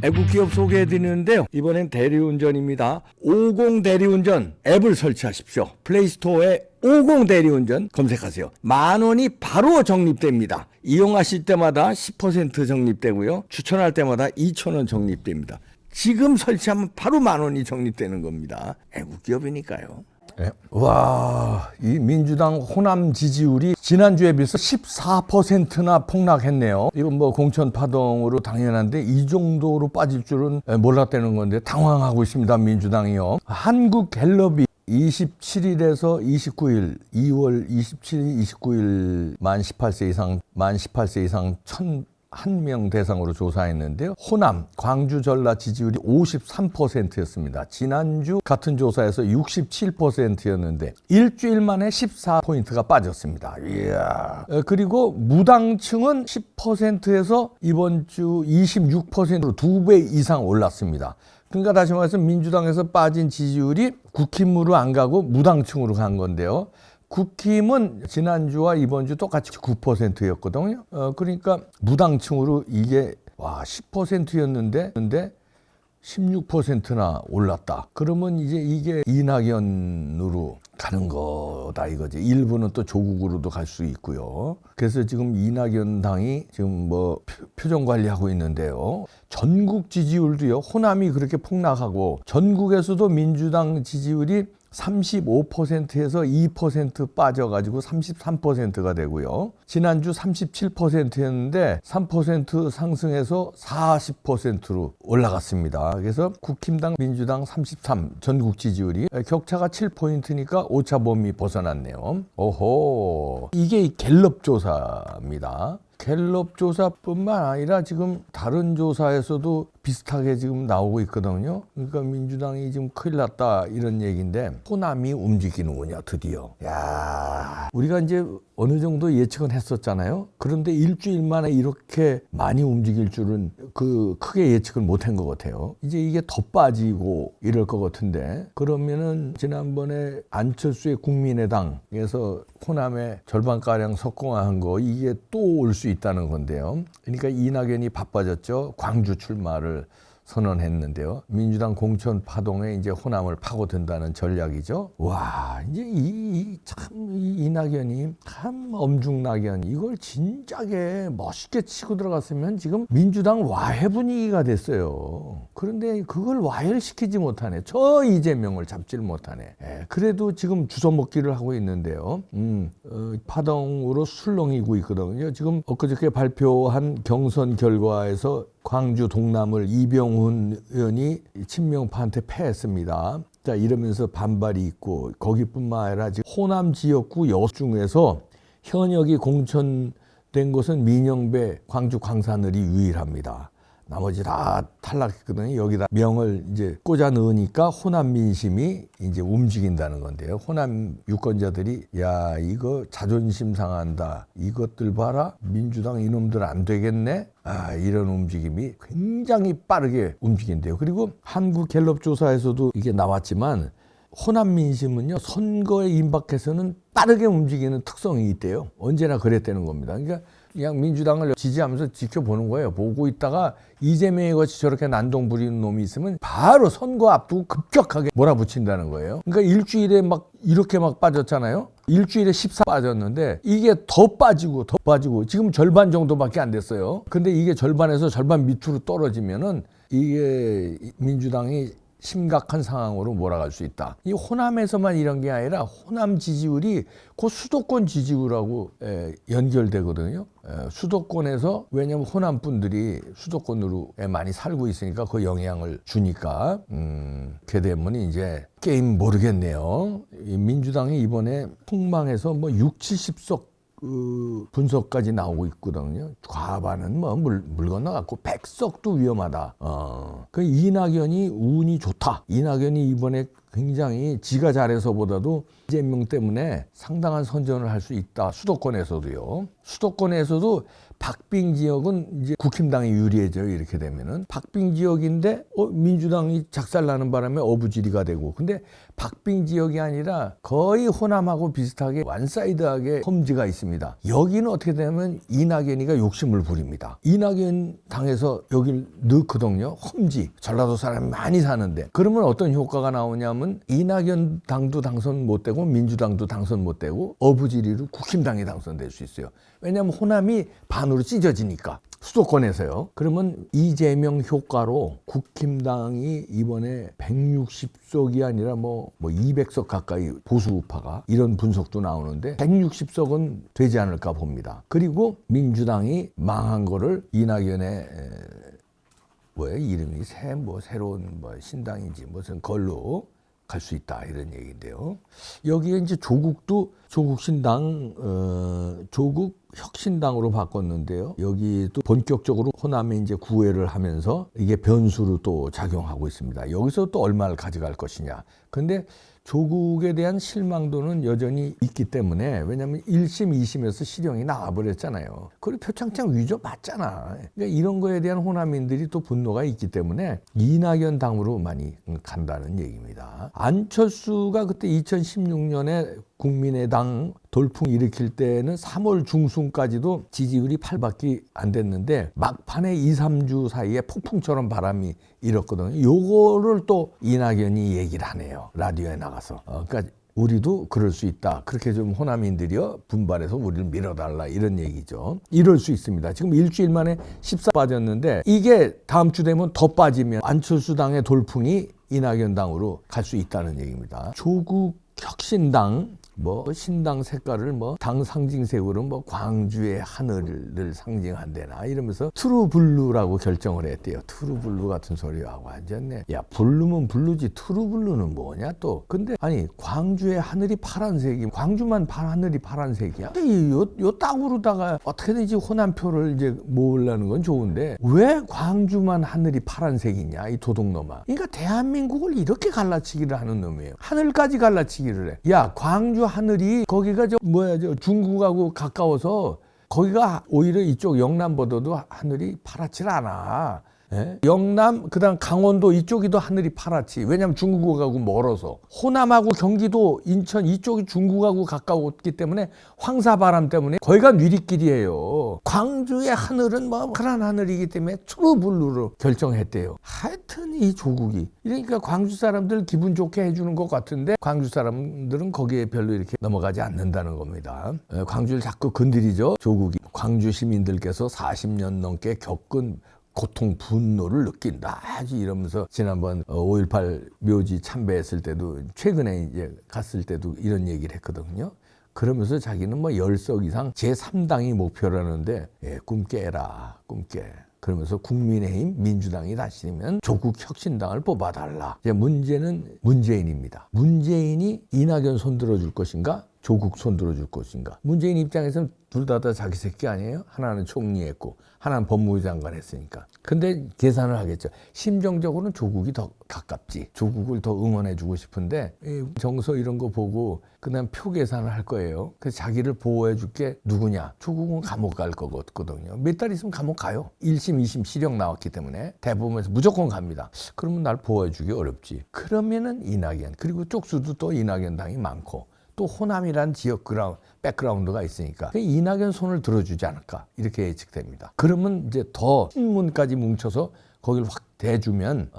애국기업 소개해드리는데요. 이번엔 대리운전입니다. 50 대리운전 앱을 설치하십시오. 플레이스토어에 50 대리운전 검색하세요. 10,000원이 바로 적립됩니다. 이용하실 때마다 10% 적립되고요. 추천할 때마다 2,000원 적립됩니다. 지금 설치하면 바로 10,000원이 적립되는 겁니다. 애국기업이니까요. 네. 와, 이 민주당 호남 지지율이 지난주에 비해서 14%나 폭락했네요. 이건 뭐 공천 파동으로 당연한데 이 정도로 빠질 줄은 몰랐다는 건데 당황하고 있습니다. 민주당이요. 한국 갤럽이 27일에서 29일, 2월 27일, 29일 만 18세 이상 1,001명 대상으로 조사했는데요. 호남, 광주, 전라 지지율이 53%였습니다. 지난주 같은 조사에서 67%였는데 일주일 만에 14포인트가 빠졌습니다. 이야. 그리고 무당층은 10%에서 이번 주 26%로 2배 이상 올랐습니다. 그러니까 다시 말해서 민주당에서 빠진 지지율이 국힘으로 안 가고 무당층으로 간 건데요. 국힘은 지난주와 이번 주 똑같이 9%였거든요. 그러니까 무당층으로 이게 10%였는데 16%나 올랐다. 그러면 이제 이게 이낙연으로 가는 거다 이거지. 일부는 또 조국으로도 갈 수 있고요. 그래서 지금 이낙연 당이 지금 뭐 표정 관리하고 있는데요. 전국 지지율도요. 호남이 그렇게 폭락하고 전국에서도 민주당 지지율이 35%에서 2% 빠져가지고 33%가 되고요. 지난주 37%였는데 3% 상승해서 40%로 올라갔습니다. 그래서 국힘당, 민주당 33 전국 지지율이 격차가 7포인트니까 오차 범위 벗어났네요. 오호, 이게 갤럽 조사입니다. 갤럽 조사뿐만 아니라 지금 다른 조사에서도 비슷하게 지금 나오고 있거든요. 그러니까 민주당이 지금 큰일 났다 이런 얘기인데 호남이 움직이는군요. 드디어. 야, 우리가 이제 어느 정도 예측은 했었잖아요. 그런데 일주일 만에 이렇게 많이 움직일 줄은 크게 예측을 못한 것 같아요. 이제 이게 더 빠지고 이럴 것 같은데 그러면은 지난번에 안철수의 국민의당에서 호남에 절반가량 석공한 거 이게 또 올 수 있다는 건데요. 그러니까 이낙연이 바빠졌죠. 광주 출마를 선언했는데요. 민주당 공천 파동에 이제 호남을 파고든다는 전략이죠. 와, 이제 이 이낙연이 참 엄중낙연 이걸 진작에 멋있게 치고 들어갔으면 지금 민주당 와해 분위기가 됐어요. 그런데 그걸 와해를 시키지 못하네. 저 이재명을 잡지를 못하네. 그래도 지금 주워먹기를 하고 있는데요. 파동으로 술렁이고 있거든요. 지금 엊그저께 발표한 경선 결과에서 광주 동남을 이병훈 의원이 친명파한테 패했습니다. 자, 이러면서 반발이 있고 거기뿐만 아니라 지금 호남 지역구 여수 중에서 현역이 공천된 곳은 민영배, 광주 광산을이 유일합니다. 나머지 다 탈락했거든요. 여기다 명을 이제 꽂아 넣으니까 호남 민심이 이제 움직인다는 건데요. 호남 유권자들이 야, 이거 자존심 상한다. 이것들 봐라. 민주당 이놈들 안 되겠네. 이런 움직임이 굉장히 빠르게 움직인대요. 그리고 한국 갤럽 조사에서도 이게 나왔지만 호남 민심은요. 선거에 임박해서는 빠르게 움직이는 특성이 있대요. 언제나 그랬다는 겁니다. 그러니까 그냥 민주당을 지지하면서 지켜보는 거예요. 보고 있다가 이재명이 같이 저렇게 난동 부리는 놈이 있으면 바로 선거 앞두고 급격하게 몰아붙인다는 거예요. 그러니까 일주일에 막 이렇게 막 빠졌잖아요. 일주일에 14 빠졌는데 이게 더 빠지고 지금 절반 정도밖에 안 됐어요. 근데 이게 절반에서 절반 밑으로 떨어지면은 이게 민주당이 심각한 상황으로 몰아갈 수 있다. 이 호남에서만 이런 게 아니라 호남 지지율이 그 수도권 지지율하고 연결되거든요. 수도권에서 왜냐하면 호남 분들이 수도권으로 많이 살고 있으니까 그 영향을 주니까 그게 되면 이제 게임 모르겠네요. 이 민주당이 이번에 폭망해서 뭐 60-70석 분석까지 나오고 있거든요. 과반은 뭐 물 건너갔고 100석도 위험하다. 그 이낙연이 운이 좋다. 이낙연이 이번에 굉장히 지가 잘해서보다도 이재명 때문에 상당한 선전을 할 수 있다. 수도권에서도요. 수도권에서도 박빙 지역은 이제 국힘당이 유리해져요. 이렇게 되면은 박빙 지역인데 민주당이 작살나는 바람에 어부지리가 되고 근데 박빙 지역이 아니라 거의 호남하고 비슷하게 완사이드하게 험지가 있습니다. 여기는 어떻게 되냐면 이낙연이가 욕심을 부립니다. 이낙연 당에서 여길 넣거든요. 험지. 전라도 사람이 많이 사는데. 그러면 어떤 효과가 나오냐면 이낙연 당도 당선 못 되고 민주당도 당선 못 되고 어부지리로 국힘당이 당선될 수 있어요. 왜냐하면 호남이 반으로 찢어지니까. 수도권에서요. 그러면 이재명 효과로 국힘당이 이번에 160석이 아니라 뭐 200석 가까이 보수 우파가 이런 분석도 나오는데 160석은 되지 않을까 봅니다. 그리고 민주당이 망한 거를 이낙연의 이름이 새로운 신당인지 무슨 걸로 갈 수 있다 이런 얘기인데요. 여기에 이제 조국도 조국신당 조국혁신당으로 바꿨는데요. 여기 또 본격적으로 호남에 이제 구애를 하면서 이게 변수로 또 작용하고 있습니다. 여기서 또 얼마를 가져갈 것이냐. 근데 조국에 대한 실망도는 여전히 있기 때문에 왜냐하면 1심, 2심에서 실형이 나와버렸잖아요. 그리고 표창장 위조 맞잖아. 그러니까 이런 거에 대한 호남인들이 또 분노가 있기 때문에 이낙연 당으로 많이 간다는 얘기입니다. 안철수가 그때 2016년에 국민의당 돌풍 일으킬 때는 3월 중순까지도 지지율이 8밖에 안 됐는데 막판에 2, 3주 사이에 폭풍처럼 바람이 일었거든요. 요거를 또 이낙연이 얘기를 하네요. 라디오에 나가서. 그러니까 우리도 그럴 수 있다. 그렇게 좀 호남인들이요 분발해서 우리를 밀어달라 이런 얘기죠. 이럴 수 있습니다. 지금 일주일 만에 14 빠졌는데 이게 다음 주 되면 더 빠지면 안철수 당의 돌풍이 이낙연 당으로 갈 수 있다는 얘기입니다. 조국 혁신당 신당 색깔을 당 상징색으로 광주의 하늘을 상징한대나 이러면서 트루블루라고 결정을 했대요. 트루블루 같은 소리하고 앉았네. 야, 블루면 블루지 트루블루는 뭐냐 또. 근데 아니 광주의 하늘이 파란색이 광주만 하늘이 파란색이야. 근데 요 땅으로다가 어떻게든지 호남표를 이제 모으려는 건 좋은데 왜 광주만 하늘이 파란색이냐 이 도둑놈아. 그러니까 대한민국을 이렇게 갈라치기를 하는 놈이에요. 하늘까지 갈라치기를 해. 야, 광주 하늘이 거기가 중국하고 가까워서 거기가 오히려 이쪽 영남보다도 하늘이 파랗질 않아. 예? 영남 그다음 강원도 이쪽이 더 하늘이 파랗지. 왜냐하면 중국하고 멀어서. 호남하고 경기도 인천 이쪽이 중국하고 가까웠기 때문에 황사바람 때문에 거기가 누리끼리예요. 광주의 하늘은 파란 하늘이기 때문에 트루블루로 결정했대요. 하여튼 이 조국이 그러니까 광주 사람들 기분 좋게 해주는 것 같은데 광주 사람들은 거기에 별로 이렇게 넘어가지 않는다는 겁니다. 광주를 자꾸 건드리죠. 조국이. 광주 시민들께서 40년 넘게 겪은 고통, 분노를 느낀다. 이러면서 지난번 5.18 묘지 참배했을 때도 최근에 이제 갔을 때도 이런 얘기를 했거든요. 그러면서 자기는 10석 이상 제3당이 목표라는데 꿈 깨라, 꿈 깨. 그러면서 국민의힘, 민주당이 다시면 조국 혁신당을 뽑아달라. 이제 문제는 문재인입니다. 문재인이 이낙연 손들어줄 것인가? 조국 손들어줄 것인가? 문재인 입장에서는 둘 다 자기 새끼 아니에요? 하나는 총리했고 하나는 법무부 장관 했으니까. 근데 계산을 하겠죠. 심정적으로는 조국이 더 가깝지. 조국을 더 응원해주고 싶은데 정서 이런 거 보고 그다음 표 계산을 할 거예요. 그래서 자기를 보호해줄게 누구냐? 조국은 감옥 갈 거거든요. 몇 달 있으면 감옥 가요. 1심, 2심 실형 나왔기 때문에 대법원에서 무조건 갑니다. 그러면 날 보호해주기 어렵지. 그러면은 이낙연 그리고 쪽수도 또 이낙연 당이 많고 또 호남이란 지역 백그라운드가 있으니까 이낙연 손을 들어주지 않을까 이렇게 예측됩니다. 그러면 이제 더 신문까지 뭉쳐서 거길 확 대주면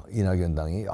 이낙연 당이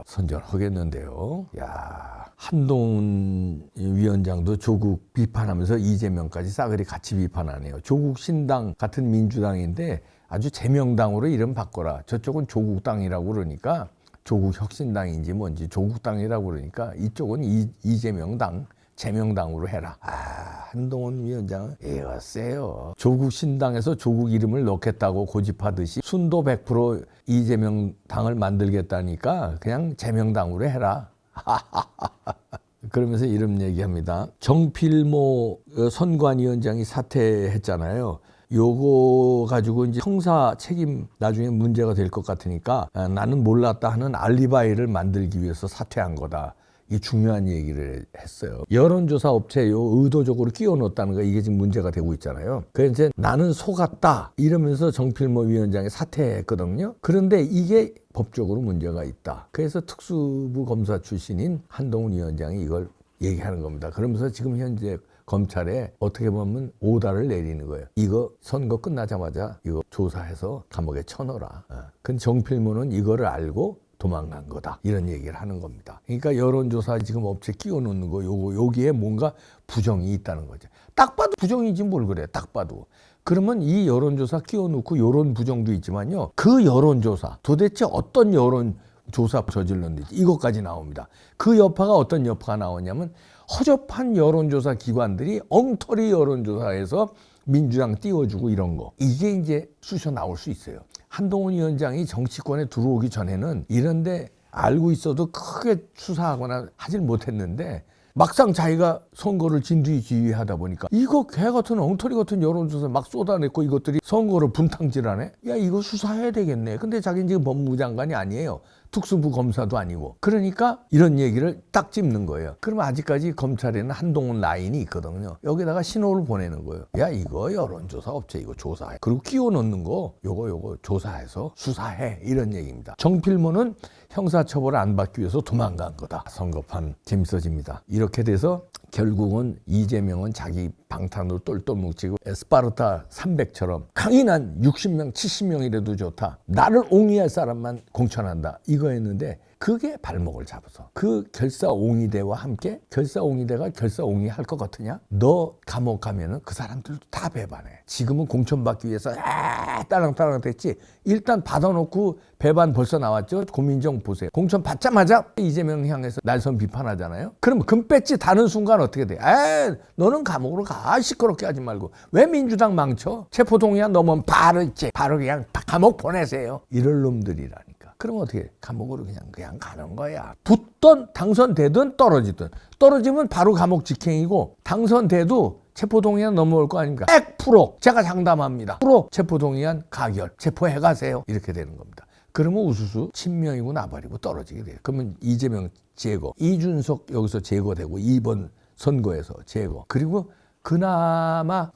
선전하겠는데요. 야, 한동훈 위원장도 조국 비판하면서 이재명까지 싸그리 같이 비판하네요. 조국 신당 같은 민주당인데 아주 제명당으로 이름 바꿔라. 저쪽은 조국당이라고 그러니까 조국 혁신당인지 뭔지 조국당이라고 그러니까 이쪽은 이재명당, 제명당으로 해라. 한동훈 위원장은 이거 세요. 조국 신당에서 조국 이름을 넣겠다고 고집하듯이 순도 100% 이재명 당을 만들겠다니까 그냥 제명당으로 해라. 그러면서 이런 얘기합니다. 정필모 선관위원장이 사퇴했잖아요. 요거 가지고 이제 형사 책임 나중에 문제가 될 것 같으니까 나는 몰랐다 하는 알리바이를 만들기 위해서 사퇴한 거다. 이 중요한 얘기를 했어요. 여론조사 업체에 의도적으로 끼워 넣었다는 거, 이게 지금 문제가 되고 있잖아요. 그래서 이제 나는 속았다 이러면서 정필모 위원장이 사퇴했거든요. 그런데 이게 법적으로 문제가 있다. 그래서 특수부 검사 출신인 한동훈 위원장이 이걸 얘기하는 겁니다. 그러면서 지금 현재 검찰에 어떻게 보면 오다를 내리는 거예요. 이거 선거 끝나자마자 이거 조사해서 감옥에 쳐넣어라. 근데 정필모는 이거를 알고 도망간 거다. 이런 얘기를 하는 겁니다. 그러니까 여론조사 지금 업체 끼워 놓는 거, 여기에 뭔가 부정이 있다는 거죠. 딱 봐도 부정이지 뭘 그래. 딱 봐도. 그러면 이 여론조사 끼워 놓고 여론 부정도 있지만요. 그 여론조사 도대체 어떤 여론조사 저질렀는지 이것까지 나옵니다. 그 여파가 어떤 여파가 나오냐면 허접한 여론조사 기관들이 엉터리 여론조사에서 민주당 띄워주고 이런 거. 이게 이제 쑤셔 나올 수 있어요. 한동훈 위원장이 정치권에 들어오기 전에는 이런데 알고 있어도 크게 수사하거나 하질 못했는데 막상 자기가 선거를 진두지휘하다 보니까 이거 개 같은 엉터리 같은 여론조사 막 쏟아냈고 이것들이 선거를 분탕질하네? 야, 이거 수사해야 되겠네. 근데 자기는 지금 법무부 장관이 아니에요. 특수부 검사도 아니고. 그러니까 이런 얘기를 딱 짚는 거예요. 그러면 아직까지 검찰에는 한동훈 라인이 있거든요. 여기다가 신호를 보내는 거예요. 야, 이거 여론조사 업체 이거 조사해. 그리고 끼워 넣는 거 요거 조사해서 수사해. 이런 얘기입니다. 정필모는 형사처벌을 안 받기 위해서 도망간 거다. 선거판 재밌어집니다. 이렇게 돼서 결국은 이재명은 자기 방탄으로 똘똘 뭉치고 스파르타 300처럼 강인한 60명, 70명이라도 좋다. 나를 옹이할 사람만 공천한다. 이거였는데 그게 발목을 잡아서 그 결사옹이대와 함께 결사옹이대가 결사옹이할 것 같으냐? 너 감옥 가면은 그 사람들도 다 배반해. 지금은 공천받기 위해서 따랑따랑 됐지. 일단 받아놓고 배반 벌써 나왔죠. 고민정 보세요. 공천 받자마자 이재명 향해서 날선 비판하잖아요. 그러면 금배지 다는 순간 어떻게 돼? 너는 감옥으로 가. 시끄럽게 하지 말고. 왜 민주당 망쳐? 체포동의안 넘으면 바로 그냥 감옥 보내세요. 이럴 놈들이라니까. 그러면 어떻게 해? 감옥으로 그냥 가는 거야. 붙던 당선되든 떨어지면 바로 감옥 직행이고 당선돼도 체포동의안 넘어올 거 아닙니까? 100% 제가 장담합니다. 100% 체포동의안 가결, 체포해 가세요. 이렇게 되는 겁니다. 그러면 우수수 친명이고 나발이고 떨어지게 돼요. 그러면 이재명 제거, 이준석 여기서 제거되고 이번 선거에서 제거. 그리고 그나마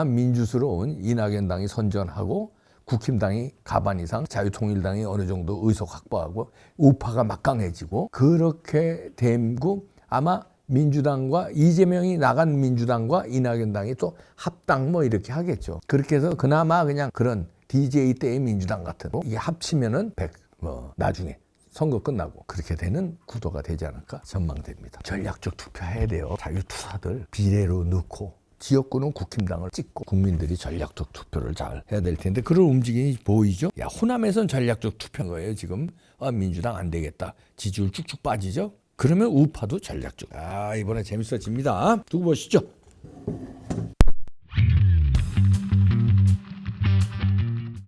민주스러운 이낙연 당이 선전하고 국힘당이 가반 이상, 자유통일당이 어느 정도 의석 확보하고 우파가 막강해지고 그렇게 되고 아마 민주당과 이재명이 나간 민주당과 이낙연 당이 또 합당 뭐 이렇게 하겠죠. 그렇게 해서 그나마 그냥 그런 DJ 때의 민주당 같은 이게 합치면은 나중에 선거 끝나고 그렇게 되는 구도가 되지 않을까 전망됩니다. 전략적 투표해야 돼요. 자유투사들 비례로 넣고 지역구는 국힘당을 찍고 국민들이 전략적 투표를 잘 해야 될 텐데 그런 움직임이 보이죠? 야, 호남에선 전략적 투표인 거예요. 지금 민주당 안 되겠다. 지지율 쭉쭉 빠지죠? 그러면 우파도 전략적. 이번에 재밌어집니다. 두고 보시죠.